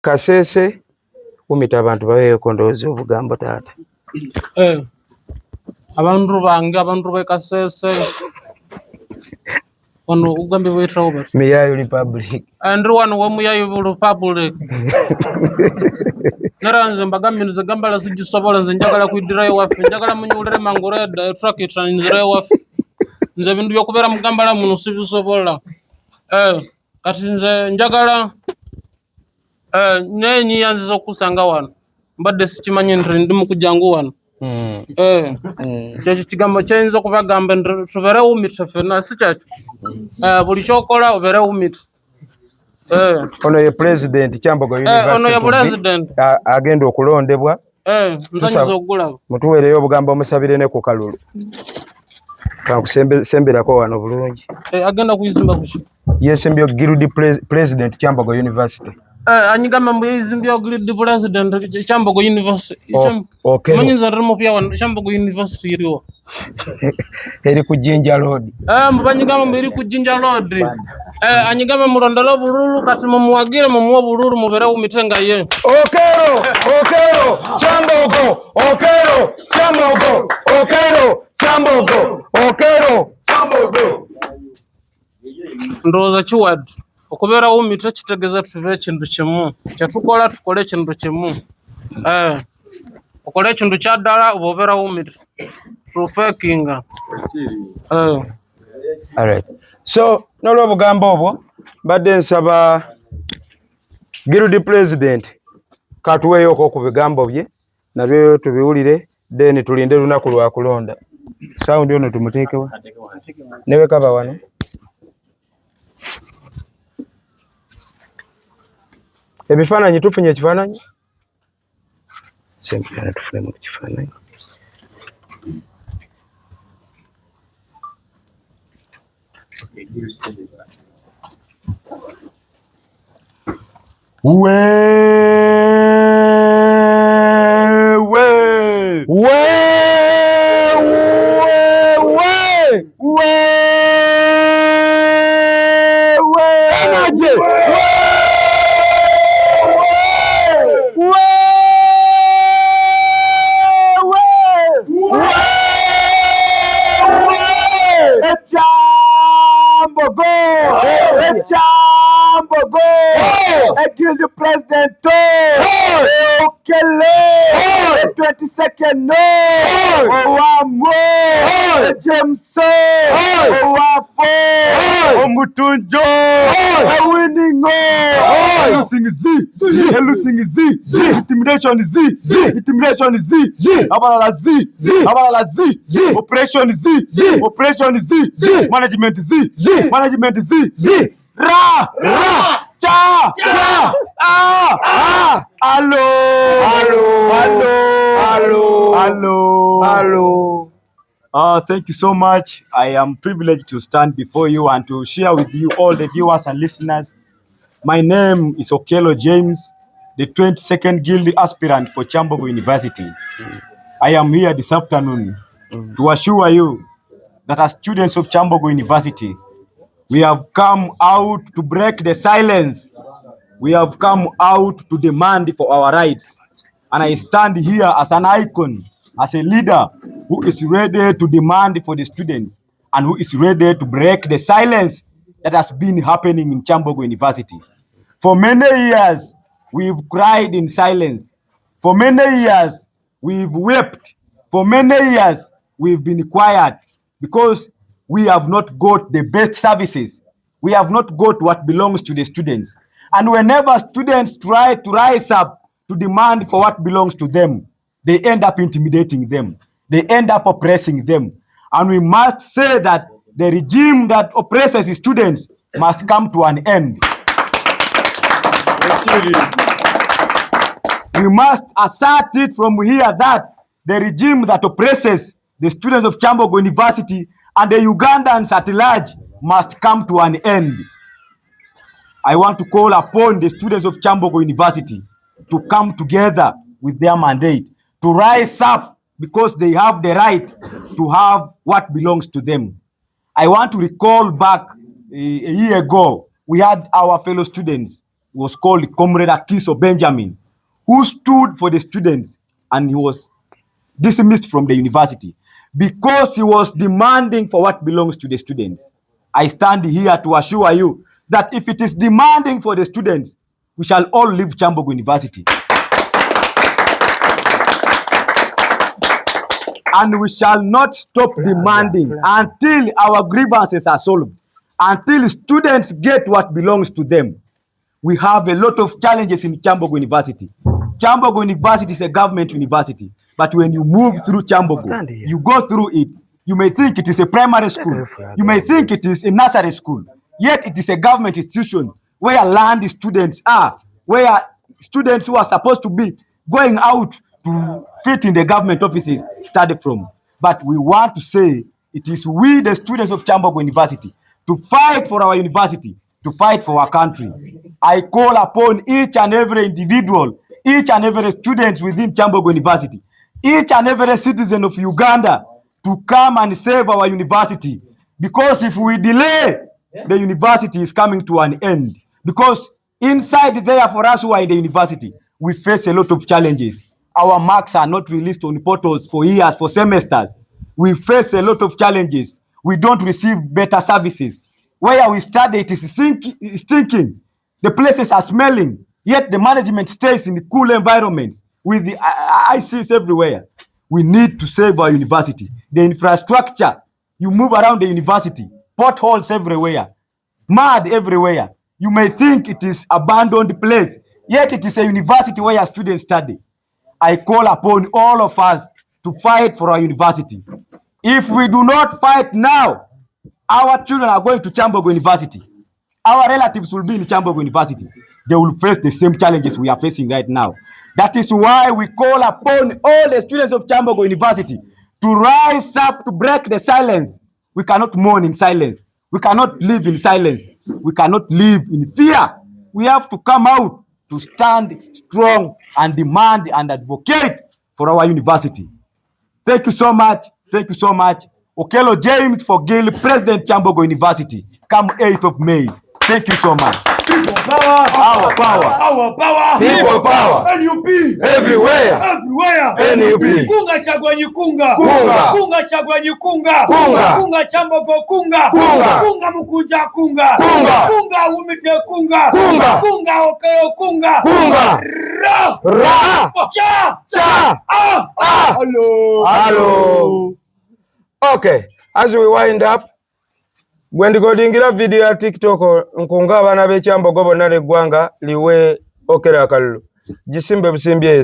Ekaseese Humite abantu babeeko ndowooza obugambo taata. Abantu bange abantu b'Ekaseese wano ugambe bwetaawo bati Miyayo Republic andri wano wa Muyayo Republic naranze mbagambe nze gambala zigisobola nze njagala kuidirayo waffe njagala munyulire mangureda trakita nzireyo waffe nze bintu by'okubeera mugambala muno sibisobola kati nze njagala nenyiyanziza okusanga wano mbadde sikimanye ndi mukujangu wano kyekyo kigambo kyayinza okubagamba tubeere Humite ffenna si kyakyo buli kyokola obeere Humite. Ono ye President Kyambogo University ono ye President agenda okulondebwa nzanyiza okugulaba mutuweereyo obugambo omusabire ne ku kalulu kankusemberako wano bulungi agenda kuyizimba kuki yesimbye Guld President Kyambogo University anyigamba mbu yezimbye Guld President Kyambogo University manyinza rimo pia wano Kyambogo University iriwo eri ku Jinja Road mbu banyigamba mbu eri ku Jinja Road anyigamba mulondolo bululu kati mumuwagire mumuwa bululu mubere Humite nga ye Okero Kyambogo Okero Kyambogo Okero Kyambogo Okero Kyambogo ndowooza kiwadde okubeera Humite kitegeeza tube ekintu kimu kyetukola tukole ekintu kimu okola ekintu kya ddala oba obeera Humite tufekinga. Alright. So n'olw'obugambo obwo mbadde nsaba Guld President katuweeyoko ku bigambo bye nabyo tubiwulire then tulinde lunaku lwa kulonda. Saundi ono tumuteekewa newe kaba wano ebifaananyi tufunye ekifaananyi sempirana tufune mu kifaananyi Kyambogo Guld President Okele 22nd Owamo Jameso Owafo Omutunjo Winningo losing Z intimidation Z abalala Z operation Z management Z ra cha hello. Thank you so much. I am privileged to stand before you and to share with you all the viewers and listeners. My name is Okelo James, the 22nd Guld aspirant for Kyambogo University. I am here this afternoon to assure you that as students of Kyambogo University, we have come out to break the silence. We have come out to demand for our rights. And I stand here as an icon, as a leader who is ready to demand for the students and who is ready to break the silence that has been happening in Kyambogo University. For many years, we've cried in silence. For many years, we've wept. For many years, we've been quiet because we have not got the best services. We have not got what belongs to the students. And whenever students try to rise up to demand for what belongs to them, they end up intimidating them. They end up oppressing them. And we must say that the regime that oppresses the students must come to an end. We must assert it from here that the regime that oppresses the students of Kyambogo University and the Ugandans at large must come to an end. I want to call upon the students of Kyambogo University to come together with their mandate, to rise up because they have the right to have what belongs to them. I want to recall back a year ago, we had our fellow students was called Comrade Akiso Benjamin, who stood for the students, and he was dismissed from the university because he was demanding for what belongs to the students. I stand here to assure you that if it is demanding for the students, we shall all leave Kyambogo University. And we shall not stop demanding until our grievances are solved, until students get what belongs to them. We have a lot of challenges in Kyambogo University. Kyambogo University is a government university, but when you move through Kyambogo, you go through it, you may think it is a primary school, you may think it is a nursery school, yet it is a government institution where land students are, where students who are supposed to be going out to fit in the government offices study from. But we want to say it is we, the students of Kyambogo University, to fight for our university, to fight for our country. I call upon each and every individual, each and every student within Kyambogo University, each and every citizen of Uganda to come and save our university. Because if we delay, the university is coming to an end. Because inside there, for us who are in the university, we face a lot of challenges. Our marks are not released on portals for years, for semesters. We face a lot of challenges. We don't receive better services. Where we study, it is stinking. The places are smelling. Yet the management stays in the cool environments with the ICs everywhere. We need to save our university. The infrastructure, you move around the university, potholes everywhere, mud everywhere. You may think it is abandoned place, yet it is a university where students study. I call upon all of us to fight for our university. If we do not fight now, our children are going to Kyambogo University. Our relatives will be in Kyambogo University. They will face the same challenges we are facing right now. That is why we call upon all the students of Kyambogo University to rise up to break the silence. We cannot mourn in silence. We cannot live in silence. We cannot live in fear. We have to come out to stand strong and demand and advocate for our university. Thank you so much. Thank you so much. Okelo James for Guld, President Kyambogo University. Come 8th of May. Thank you so much. People power. Our power. Our power. People power. NUP. Everywhere. Everywhere. NUP. Kunga chagwa nyikunga. Kunga. Kunga chagwa nyikunga. Kunga. Kunga Kyambogo kunga. Kunga. Kunga Mukunja kunga. Kunga. Kunga Humite kunga. Kunga. Kunga Okelo kunga. Kunga. Ra. Ra. Cha. Cha. Ah. Ah. Hello. Hello. Okay, as we wind up, gwendigodingira video ya TikTok nkunga abana b'Ekyambogo bonna n'eggwanga liwe okera akalulu gisimbe busimbye